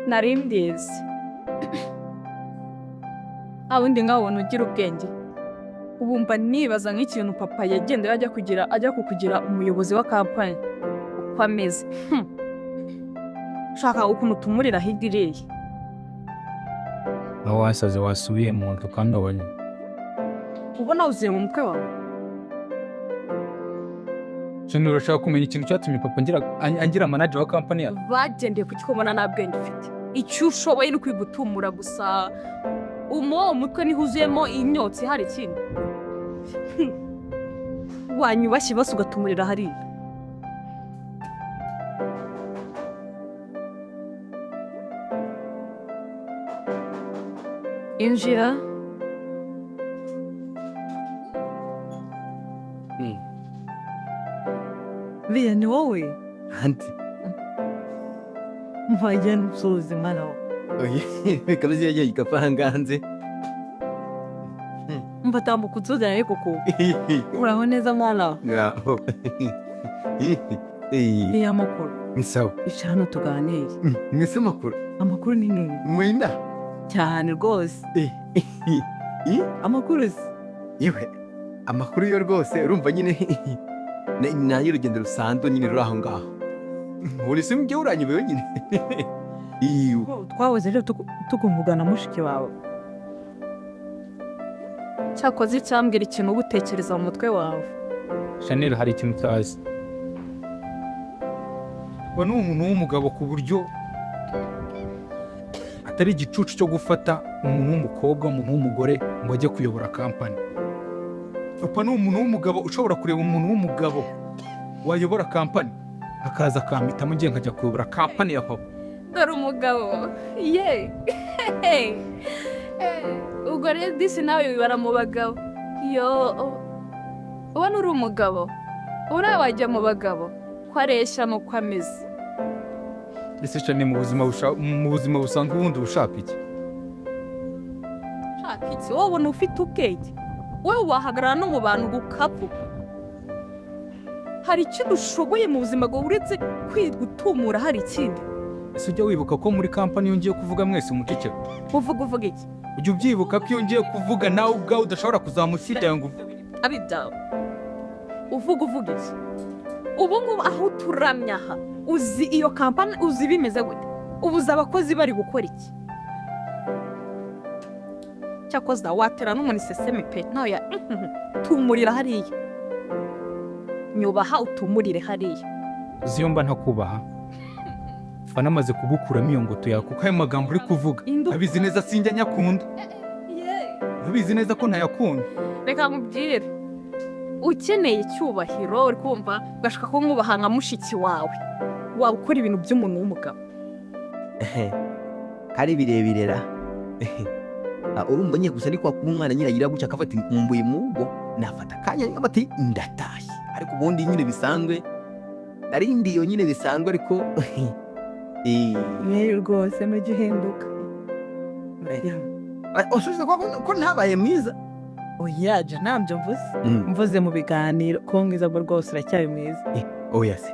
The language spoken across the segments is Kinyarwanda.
narimbizi abundi nkabona ugira ubwenge ubumva nibaza nk'ikintu papa yagendeye ajya kukugira umuyobozi wa kampani uko ameze shaka ukuntu tumurira hirya iriya aho wasaze wasubiye mu nzu kandi abonye ubona wuzuye mu mutwe wawe shani urashaka kumenya ikintu cyatumye papa angira manager wa kampani yawe bagendeye ku kikubona nta bwenge ufite icyo ushoboye ni kwigutumura gusa uwo mutwe niho uzuyemo imyotsi hari ikindi wanyubashye bose ugatumurira hariya injira Bia ni wowe Anti. mvaye n'usozi mwana wawe Oye, kabisa yaje ikapanga hanze. mbatambuka utuzana ariko ko uraho neza mwana wawe Ngaho. iyi amakuru Nsawa. ishano tuganire Mwese makuru. amakuru ni nini Mwenda. cyane rwose amakuru si Yewe. Amakuru yo rwose urumva nyine nayo urugendo rusanzwe nyine ruri aho ngaho. Uri se mujye uranyubewe nyine. Iyo. twahoze rero tukuvugana mushiki wawe cyakoze icyambwira ikintu uba utekereza mu mutwe wawe Chanel hari ikintu utazi ubu ni umuntu w'umugabo ku buryo atari igicucu cyo gufata umuntu w'umukobwa umuntu w'umugore ngo ajye kuyobora kampani. Papa ni umuntu w'umugabo ushobora kureba umuntu w'umugabo wayobora kampani akaza akampitamo ngiye nkajya kuyobora kampani ya papa. dore umugabo ye ubwo rero disi nawe wibara mu bagabo yo ubona uri umugabo uriya wajya mu bagabo ko areshya n'uko ameze Ese Chanel mu buzima busanzwe ubundi ushaka iki? shaka iki wowe ubona ufite ubwenge wowe wahagarara no mu bantu gukapu hari ikintu ushoboye mu buzima bwawe uretse kwigutumura hari ikindi Ese ujya wibuka ko muri kampani iyo ngiye kuvuga mwese muceceka? uvuga iki Ujya ubyibuka ko iyo ngiye kuvuga nawe ubwawe udashobora kuzamushyira ngo abibyawe uvuga iki ubu ngubu aho turamya aha uzi iyo kampani uzi bimeze gute ubuze abakozi bari gukora iki cyakoze watera n'umuntu iseseme pe nawe ya tumurira hariya nyubaha utumurire hariya uzi iyo mba ntakubaha banamaze kugukuramo iyo ngoto yawe kuko ayo magambo uri kuvuga abizi neza sinjya nyakunda abizi neza ko ntayakunda. reka nkubwire ukeneye icyubahiro uri kumva ugashaka ko mwubaha nka mushiki wawe waba ukora ibintu by'umuntu w'umugabo Kari birebirera. Urumva nyine gusa ariko kuba umwana nyine agira gutya akafata inkumbuye mu rugo nafata kanya nk'abati ndatashye ariko ubundi nyine bisanzwe narindi iyo nyine bisanzwe ariko rero rwose mujye uhinduka usubiza ko ntabaye mwiza. oya jya ntabyo mvuze mu biganiro ko mwiza bwo rwose uracyari mwiza oya se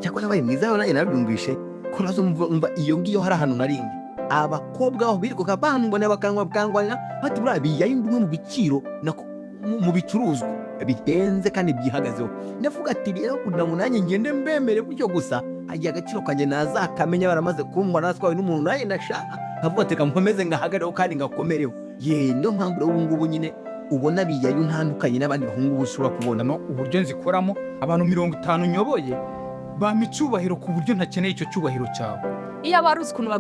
cyakora nabaye mwiza aho nanjye nabyumvishe ko nazo mva iyo ngiyo hari ahantu narindi abakobwa aho biruka bambona bakangwanira bati buriya biyaye imwe mu biciro mu bicuruzwa bihenze kandi byihagazeho ndavuga ati rero kugira ngo nanjye ngende mbemere gutyo gusa hagiye agaciro kanjye nazakamenya baramaze kumbona natwawe n'umuntu nanjye ndashaka nkavuga ati nkomeze ngahagareho kandi ngakomereho niyo mpamvu rero ubu ngubu nyine ubona biyaye ntandukanye n'abandi bahungu ushobora kubonamo uburyo nzikoramo abantu 50 nyoboye bampa icyubahiro ku buryo ntakeneye icyo cyubahiro cyawe. iyo aba uzi ukuntu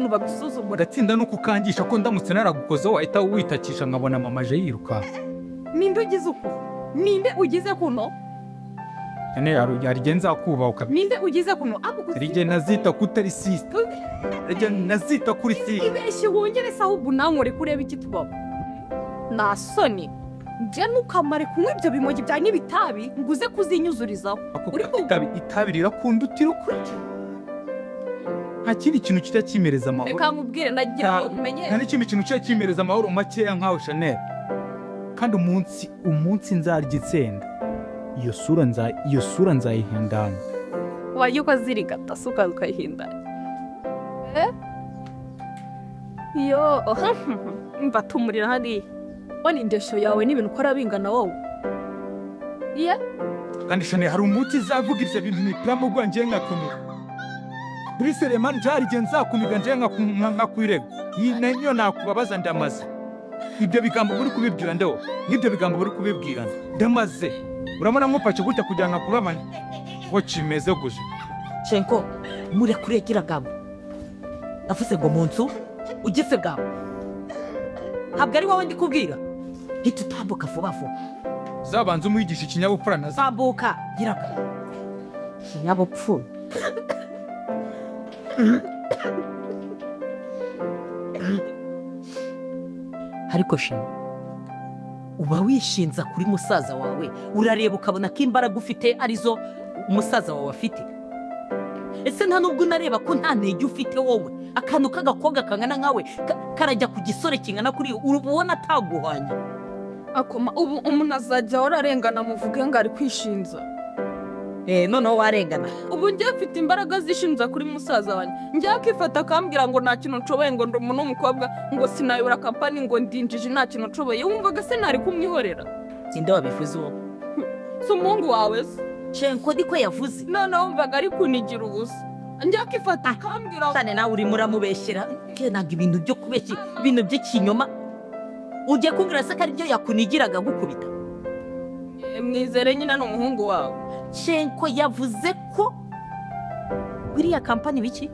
bagusuzugura Gatsinda no kukangisha ko ndamutse naragukozeho wahita witakisha nkabona mama aje yiruka. ninde ugize uko ninde ugize kuno Hari nzakubaha ukabiri. ninde ugize kuno Rige nazita kutari sister. Rige nazita kuri sister. ibeshye wongere se ahubwo nankore kureba iki tubaho nasoni njye nukamare kunywa ibyo bimogi bya n'ibitabi nguze kuzinyuzurizaho itabi rirakunda utirukure nta kindi kintu kijya kimereza amahoro. Reka nkubwire nagira ngo umenye nta n'ikindi kintu kijya kimereza amahoro makeya nkawe Chanel kandi umunsi nzarya insenda iyo sura nzayihindana. wajya ukazirigata se ukaza ukayihindanya yo mva tumurira hariya wani indeshyo yawe n'ibintu ukora bingana wowe Kandi shane hari umuti zavuga ivyo bintu nipiramo gwa nje ngakumira. Kuri Selemani jari je nzakumiga nje ngakwirega. Niyo nakubabaza ndamaze. Ibyo bigambo buri kubibwira ndo. Ngibyo bigambo buri kubibwira ndamaze. Uramona mupake gutya kugira ngo kubamane. Ngo kimeze guje. Shenko muri kurekira gabo. Navuze ngo munzu ugise gabo. Ntabwo ari wowe ndi kubwira. Hita utambuka vuba vuba. Zabanza umwigisha ikinyabupfura nazo. Tambuka giraka. Ikinyabupfura. Ariko shema uba wishinza kuri musaza wawe urareba ukabona ko imbaraga ufite arizo umusaza wawe afite. Ese nta nubwo unareba ko nta ntege ufite wowe akantu k'agakobwa kangana nkawe karajya ku gisore kingana kuri ubona ataguhanya. akoma ubu umuntu azajya ararengana muvuge ngo ari kwishinza Noneho warengana. ubu njye mfite imbaraga zishinza kuri musaza wanjye njye akifata akambwira ngo nta kintu nshoboye ngo ndi umuntu w'umukobwa ngo sinayobora kampani ngo ndinjije nta kintu nshoboye wumvaga se ntari kumwihorera Sinde wabivuze uwo. si umuhungu wawe se Shenko niko yavuze. noneho wumvaga ari kunigira ubusa njye akifata akambwira Sane nawe urimo uramubeshyera. Ntabwo ibintu byo kubeshya ibintu by'ikinyoma. Ugiye kumbwira se ko ari byo yakunigiraga gukubita. mwizere nyine ni umuhungu wawe Shenko yavuze ko biriya kampani biki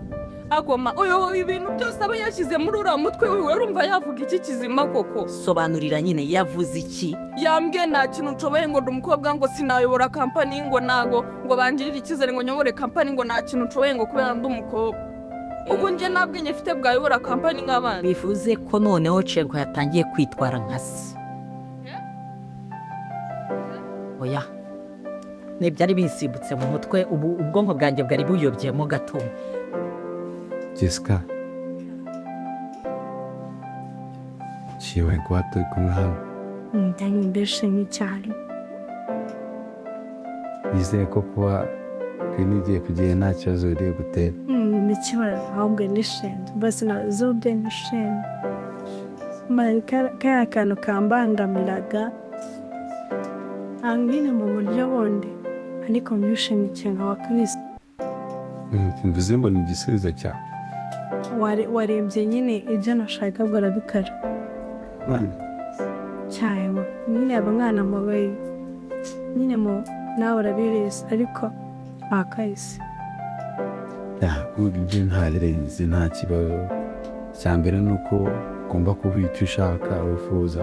agoma uyu ibintu byose aba yashyize muri uriya mutwe wiwe urumva yavuga iki kizima koko sobanurira nyine yavuze iki. yambwiye nta kintu nshoboye ngo ndi umukobwa ngo sinayobora kampani ngo ntago ngo bangirire icyizere ngo nyobore kampani ngo nta kintu nshoboye ngo kubera ndi umukobwa ubu njye nta bwenge mfite bwayobora kampani nk'abandi bivuze ko noneho Shenko yatangiye kwitwara nka se. Oya ntibyari bisimbutse mu mutwe ubu ubwonko bwanjye bwari buyobyemo gato. Jessica ciwe kuba turi kumwe hano ndishimye cyane yizeye ko kuba twine igiye kugira nta kibazo biri gutera. n'ikibazo ahubwo nishimye bose nazubye nishimye kariya kantu kambangamiraga angine mu buryo bundi ariko mwishimye cyane wa Kristo. Mvuze ngo ni igisubizo cyawe. Warebye nyine ibyo nashaka bwo arabikora cyane nyine aba mwana mubaye nyine nawe urabiriza ariko akahise ibyo ntarenze nta kibazo. Icya mbere ni uko ugomba kuba icyo ushaka wifuza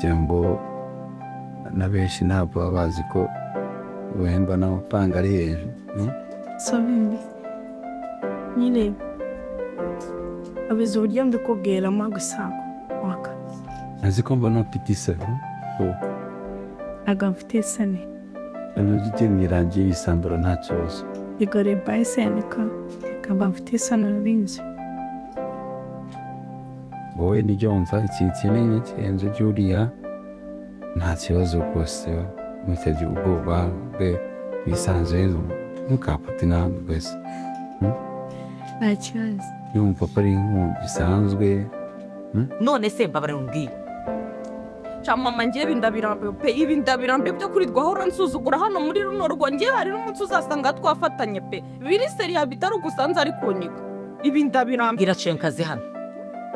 cyangwa na benshi ntabwo baba bazi ko wemba n'amapanga ari hejuru. so bimbi nyine abize uburyo mbikubwiramo gusa waka azi ko mbona mfite isaro ntabwo mfite isoni ujye mwirangiye yisambura nta kibazo igore bayiseni ko akaba mfite isoni urabinzi wowe nijyo wumva ikintu kinini kirenze cy'uriya nta kibazo rwose mutagira ubwoba bwe bisanzuye ntukapate n'ahantu rwose nta kibazo yumva ko ari inkunga bisanzwe. None se mbabara umbwira mama njye bindabirambe pe ibi ndabirambe byo kuridwa hora nsuzugura hano muri runo rugo njye hari n'umunsi uzasanga twafatanye pe biri seri ya bitari gusanze ari kunika ibi ndabirambe bwira Shenko aze hano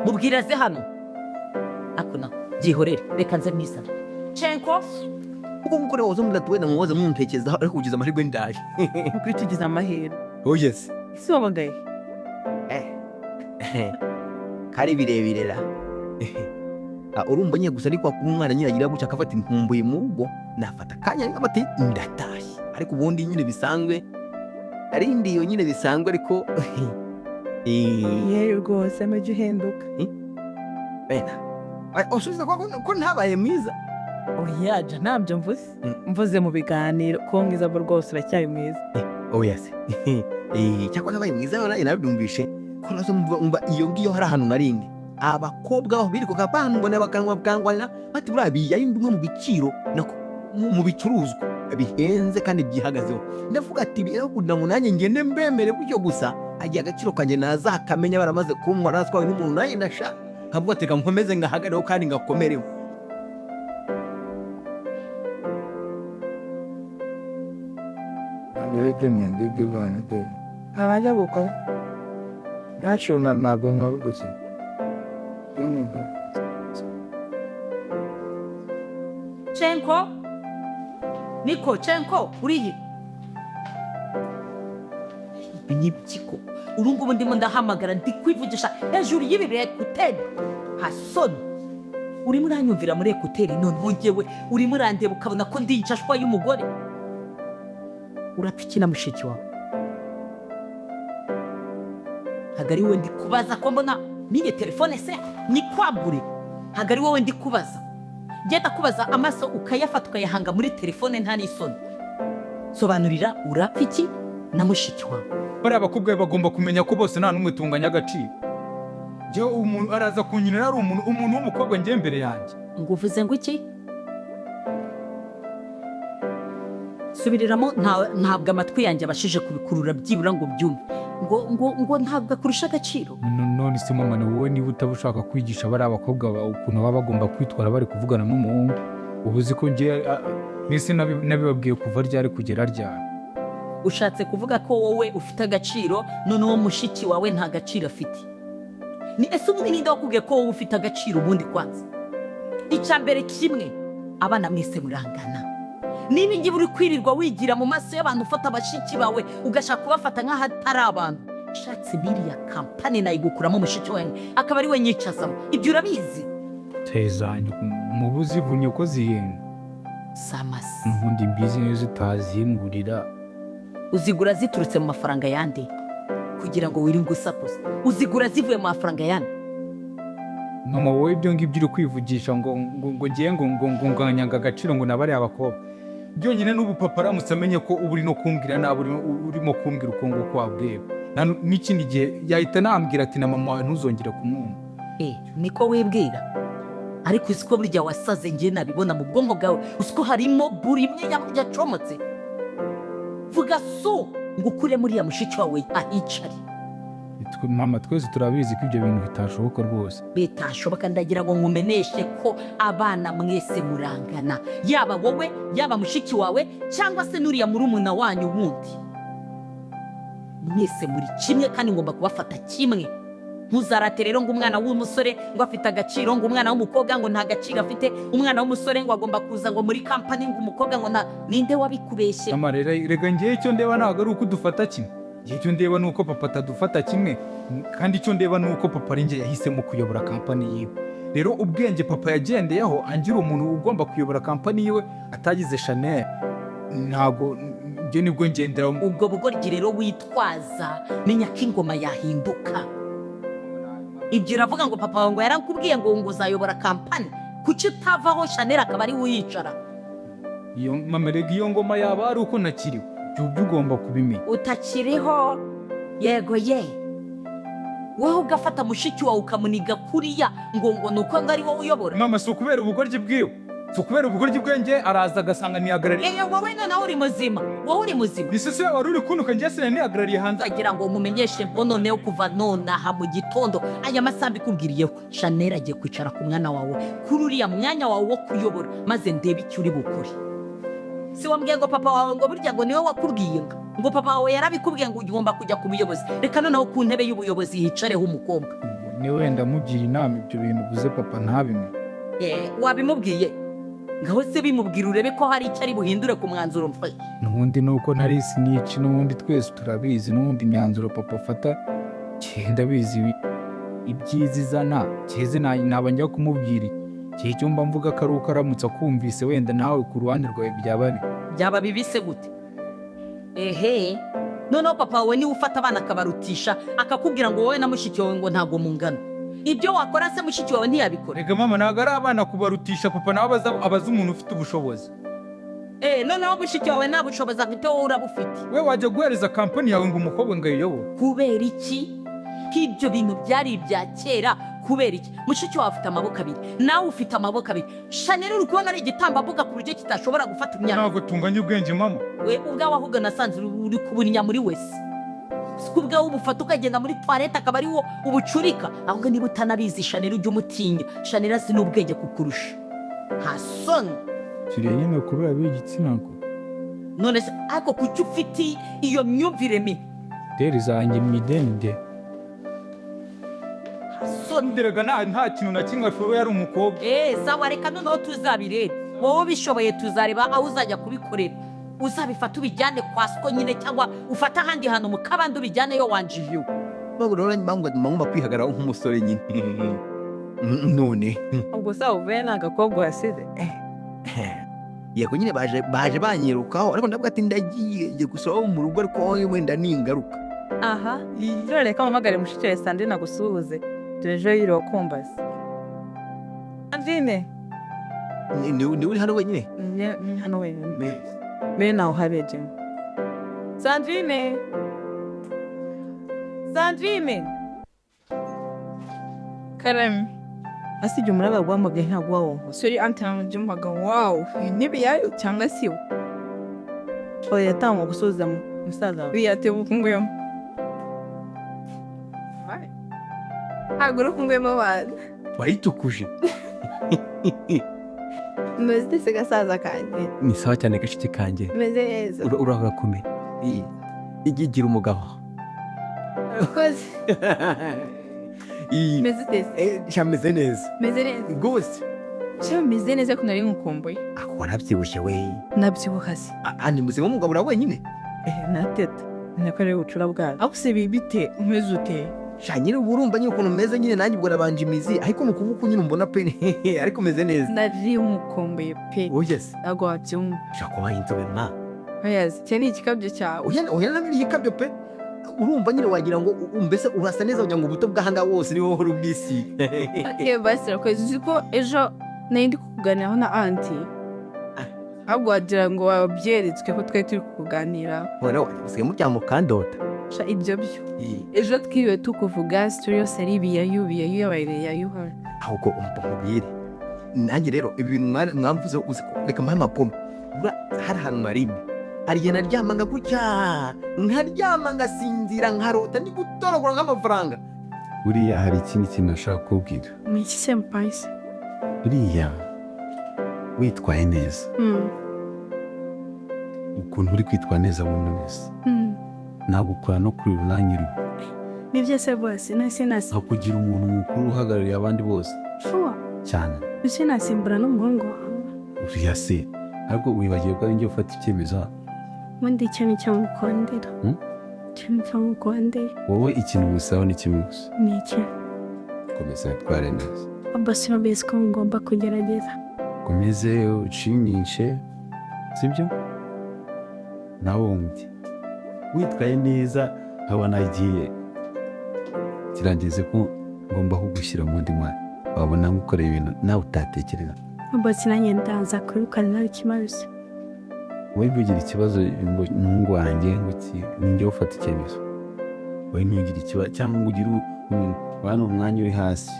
mubwira aze hano akuna byihorere reka nze mwisana Shenko kuko mukore woza mudatuwenda muwoza muntekerezaho ariko kugiza amahirwe ndaje kuri tugize amahirwe yes isi wabagaye kari birebire ra urumva nyine gusa ariko kuba umwana nyine agira gutya akafata inkumbuye mu rugo nafata akanya nk'abati ndatashye ariko ubundi nyine bisanzwe arindi iyo nyine bisanzwe ariko yewe rwose amajya uhenduka bena usubiza ko ntabaye mwiza oyaja ntabyo mvuze mu biganiro ko mwiza bwo rwose uracyari mwiza oya se cyakora nabaye mwiza nawe nabyumvishe ko nazo mva iyo ngiyo hari ahantu narindi abakobwa aho biri ku kabanu ngo n'abakanywa bwangwana bati buriya biyaye imwe mu biciro nako mu bicuruzwa bihenze kandi byihagazeho. Ndavuga ati rero kugira ngo nanjye ngende mbemere gutyo gusa agiye agaciro kanjye nazakamenya baramaze kuntwara natwawe n'umuntu nanjye ndashaka nkavuga ati nkomeze ngahagareho kandi ngakomereho. abajya gukora ntacyo ntabwo nkabuguze Chenko Niko Chenko urihe inyipyiko urungubu ndimo ndahamagara ndi kwivugisha hejuru y'ibi ekuteri hasoni urimo uranyumvira muri ekuteri none ngewe urimo urandeba ukabona ko ndi icashwa y'umugore urapfa iki na mushiki wawe hagari wowe ndi kubaza ko mbona niye telefone se nikwambure hagari wowe ndi kubaza genda kubaza amaso ukayafata ukayahanga muri telefone nta n'isoni sobanurira urapfa iki na mushiki wawe bariya bakobwa bagomba kumenya ko bose nta n'umwe tunganya agaciro. Njyewe umuntu araza kunyurira ari umuntu w'umukobwa njye imbere yanjye. ngo uvuze ngo iki subiriramo ntabwo amatwi yanjye abashije kubikurura byibura ngo byumve ngo ntabwo akurusha agaciro. None se mama wowe niba utaba ushaka kwigisha bariya bakobwa ukuntu baba bagomba kwitwara bari kuvugana n'umuhungu uba uzi ko njye mbese nabibabwiye kuva ryari kugera ryari. ushatse kuvuga ko wowe ufite agaciro noneho mushiki wawe nta gaciro afite. Ni ese ubundi ninde wakubwiye ko wowe ufite agaciro ubundi kwanza? Icya mbere kimwe abana mwese murangana. Niba ingibi uri kwirirwa wigira mu maso y'abantu ufata abashiki bawe ugashaka kubafata nk'ahatari abantu, shatse biriya kampani nayigukuramo mushiki wawe akaba ari we nyicazamo. Ibyo urabizi? Tezanyu mu buzivunye ko zihenga. Samasi. Ubundi mbizi neza utazingurira. Uzigura ziturutse mu mafaranga yandi kugira ngo wiringe usakuza. Uzigura zivuye mu mafaranga yandi. Mama wowe ibyo ngibyo uri kwivugisha ngo ngiye ngo nganyanga agaciro ngo nabare abakobwa. Byonyine n'ubu papa aramutse amenye ko uba uri no kumbwira nabi urimo kumbwira uko nguko wabweba. N'ikindi gihe yahita nambwira ati na mama ntuzongere kumwumva. Niko wibwira. Ariko usiko burya wasaze ngiye nabibona mu bwonko bwawe. Usiko harimo buri imwe yacomotse. Vuga so ngo ukure muri ya mushiki wawe ahicari. Mama twese turabizi ko ibyo bintu bitashoboka rwose. Bitashoboka ndagira ngo nkumeneshe ko abana mwese murangana. Yaba wowe, yaba mushiki wawe cyangwa se nuriya murumuna wanyu wundi. Mwese muri kimwe kandi ngomba kubafata kimwe. Ntuzarate rero ngo umwana w'umusore ngo afite agaciro ngo umwana w'umukobwa ngo nta gaciro afite, umwana w'umusore ngo agomba kuza ngo muri kampani ngo umukobwa ngo ninde wabikubeshye. Mama rega ngiye icyo ndeba ntabwo ari uko dufata kimwe. Icyo ndeba nuko papa atadufata kimwe kandi icyo ndeba nuko papa ari njye yahisemo kuyobora kampani yiwe. Rero ubwenge papa yagendeyeho angira umuntu ugomba kuyobora kampani yiwe atagize Chanel. Ntabwo njye nibwo ngendera ubwo bugoryi rero witwaza menya ko ingoma yahinduka. Ibyo uravuga ngo papa wangu yarakubwiye ngo uzayobora kampani kuki utavaho Chanel akaba ari wiyicara. Iyo mama rega iyo ngoma yaba ari uko nakiriwe ibyo ugomba kubimenya. Utakiriho yego ye wowe ugafata mushiki wawe ukamuniga kuriya ngo nuko ngo ari wowe uyobora. Mama si ukubera ubugoryi bwiwe, si ukubera ubugoryi bwenge araza agasanga nihagarariye. Wowe noneho uri muzima, wowe uri muzima. Ni sisi wari uri kunuka njye sine nihagarariye hanze. Agira ngo mumenyeshe noneho kuva nonaha mu gitondo aya masambi kubwiriyeho Chanel agiye kwicara ku mwana wawe kuri uriya mwanya wawe wo kuyobora maze ndebe icyo uri bukuri. Si wambwiye ngo papa wawe ngo burya ngo niwe wakubwiye ngo papa wawe yarabikubwiye ngo ugomba kujya ku buyobozi. Reka noneho ku ntebe y'ubuyobozi hicareho umukobwa. Ni wenda mugira inama ibyo bintu uvuze papa ntabimwe. Wabimubwiye ngaho se bimubwira urebe ko hari icyo ari buhindure ku mwanzuro mfashe. N'ubundi nuko ntari sinici n'ubundi twese turabizi n'ubundi imyanzuro papa afata cyenda bizi ibyiza izana cyeze naba njya kumubwira igihe cyo mba mvuga ko ari uko aramutse akumvise wenda nawe ku ruhande rwawe byaba bibise gute. Noneho papa wawe niwe ufata abana akabarutisha akakubwira ngo wowe na mushiki wawe ngo ntabwo mungana. Ibyo wakora se mushiki wawe ntiyabikora. Rega mama ntabwo ari abana kubarutisha papa nawe abaza umuntu ufite ubushobozi. Noneho mushiki wawe nta bushobozi afite wowe urabufite. We wajya guhereza kampani yawe ngo umukobwa ngo ayiyobore. Kubera iki? Ibyo bintu byari ibya kera kubera iki mushiki wawe afite amaboko abiri nawe ufite amaboko abiri Chanel uri kubona ari igitambambuga ku buryo kitashobora gufata imyaka ntabwo tunganya ubwenge mama. we ubwawe ahubwo nasanze uri kuburinya muri wese si ubwawe ubufata ukagenda muri toilette akaba ari wo ubucurika ahubwo niba utanabizi Chanel ujya umutinya Chanel azi n'ubwenge kukurusha nta soni kiriya nyine kubera b'igitsina gore none se ariko kuki ufite iyo myumvire mibi deri zanjye mu idende Nderaga nta kintu na kimwe ashoboye ari umukobwa. sawa reka noneho tuzabirebe wowe ubishoboye tuzareba aho uzajya kubikorera uzabifata ubijyane kwa siko nyine cyangwa ufata ahandi hantu mu kabande ubijyaneyo wanjiye bagura ngomba kwihagararaho nk'umusore nyine none ubwo se uvuye nta gakobwa wasize yego nyine baje banyirukaho ariko ndavuga ati ndagiye gusura mu rugo ariko wenda ni ingaruka. aha rero reka mpamagare mushiki wawe Sandrine agusuhuze turejo yiriwe kumbaza Sandrine ni uri hano wenyine ni hano wenyine mbere nawe uhabeje Sandrine Karame. asijye umuraba guhamagaye ntabwo wawumva Suri antana jumbaga wow. Nibi yayo cyangwa si we. oya yatangwa gusubiza musaza wawe Biyate bukungwemo. Aguru kungwemo bana. wayitukuje. Meze se gasaza kanjye. Ni sawa cyane gashiki kanjye Meze neza. uragakomeye igigira umugabo. Umukozi. Meze neza. Shameze neza Meze neza. rwose. Sha meze neza ko nari nkukumbuye. ako warabyibushye we. Nabyibuhase. Ani muzima umugabo ura wenyine. nateta nako ubucura bwazo Aho se bibite umeze ute? Sha nyine urumva nyine ukuntu meze nyine nanjye ubwo nabanje imizi ariko mu kubuku nyine mbona pe ariko meze neza. Nari umukumbuye pe. Oh yes. Ntabwo wabyumva. Shaka kuba inzobe ma. Oyazi, cyo ni ikikabyo cyawe. Oya nabiri yikabyo pe. Urumva nyine wagira ngo mbese urasa neza wagira ngo ubuto bwahanga wose ni wowe uri ubwisi. Ake basi rakoze uzi ko ejo nari ndi kukuganiraho na anti. Ahubwo wagira ngo wabyeretswe ko twari turi kukuganira. Ora usigaye muryamo kandota. Sha ibyo byo. Ejo twiwe tukuvuga story yose ari biyayu yabaye yayuha. Ahubwo umubwire. Nanjye rero ibintu mwamvuze uzi ko reka mpaye amapome. Hari ahantu marimi. Ariye naryama ngakujya nkaryama ngasinzira nkarota ni gutoragura nk'amafaranga. buriya hari ikindi kintu nashaka kukubwira Ni iki se mpaise? buriya witwaye neza ukuntu uri kwitwara neza bundi wese nagukora no kuri runanyiri Ni byo se bose nasi aho kugira umuntu mukuru uhagarariye abandi bose Shuwa. cyane Usi nasimbura n'umuhungu. uriya se ariko wibagiwe ko ari njye ufata icyemezo Mundi ikintu cyamukondera. Ikintu cyamukondera. wowe ikintu gusaho ni kimwe gusa Ni iki? komeza witware neza Abasi babizi ko ngomba kugerageza. komeze ushimishe sibyo nawe wundi witwaye neza nkabona igihe kirangeze ko ngomba kugushyira mu ndi mwanya wabona ngukoreye ibintu nawe utatekereza Abasi nanjye ndaza kubikora ikibazo. wowe ntugire ikibazo ngo umuhungu wanjye ngo njye ufata icyemezo wowe ntugire ikibazo cyangwa ngo ugire wana umwanya uri hasi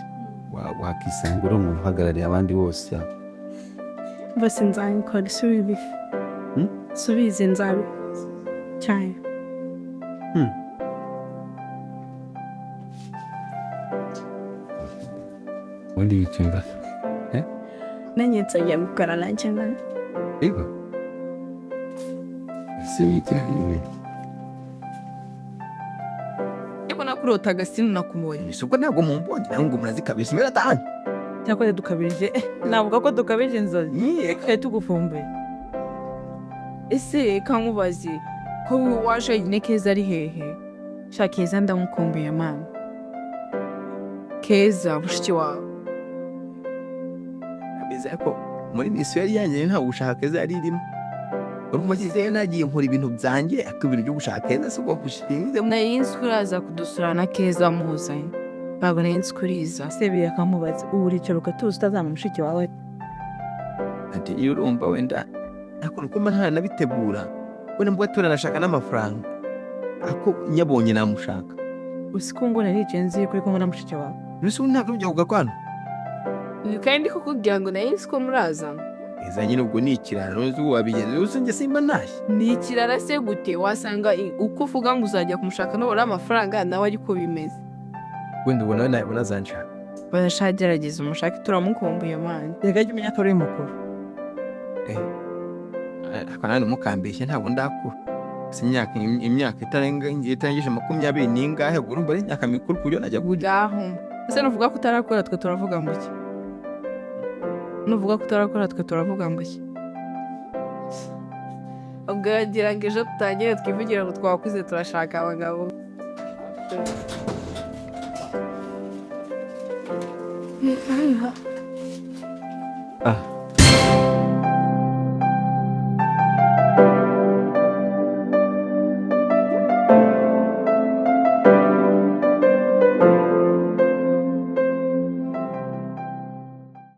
wakisanga uri umuntu uhagarariye abandi bose Basi nzabikora subize nzabikora cyane. ubundi wicyumva Nanjye nzajya gukora nanjye nkana. Ego. Ese wicyumva Eko nakurotaga sinakubonye. Isubwo ntabwo mumbonye ntabwo murazikabisa mbere atahanye. cyakora dukabirije navuga ko dukabije inzozi twari tugufumbuye Ese kankubaze ko waje nyine Keza ari hehe? Sha Keza ndamukumbuye mama. Keza mushiki wawe. Bize ko muri misiyo yari yanjye ntabwo gushaka Keza yari irimo. Urumva kize nagiye nkora ibintu byanjye akubira byo gushaka Keza siko gushinze. Nari nzi ko uraza kudusura na Keza muzanye. Ntabwo nari nzi ko uriza. se birakamubaza ubu uricara ukatuza utazana mushiki wawe Ati iyo urumva wenda ariko nuko nta nabitegura. Wenda mbwa turanashaka n'amafaranga. Ako nyabonye namushaka. usikungu naricaye nzi kuri kumwe na mushiki wawe Rusi ntabwo bijya kugakwana. ni kandi kukubwira ngo nayo nzi ko muraza Eza nyine ubwo ni ikiraro uzi wabigeze uzi njye simba ntashye. ni ikirara se gute wasanga uko uvuga ngo uzajya kumushaka nubona amafaranga nawe ariko bimeze Wenda ubona nawe unazanshaka. barashagerageza umushake turamukumbuye mani reka jya umenya ko uri mukuru. Akana mukambeshye ntabwo ndakura. Si imyaka itarengeje 20 n'ingahe ubwo urumva ari imyaka mikuru kuryo najya kujya. ngaho ese nuvuga ko utarakora twe turavuga ngo iki nuvuga ko utarakora twe turavuga ngo iki ubwo yagira ngo ejo tutangire twivugira ngo twakuze turashaka abagabo Ah.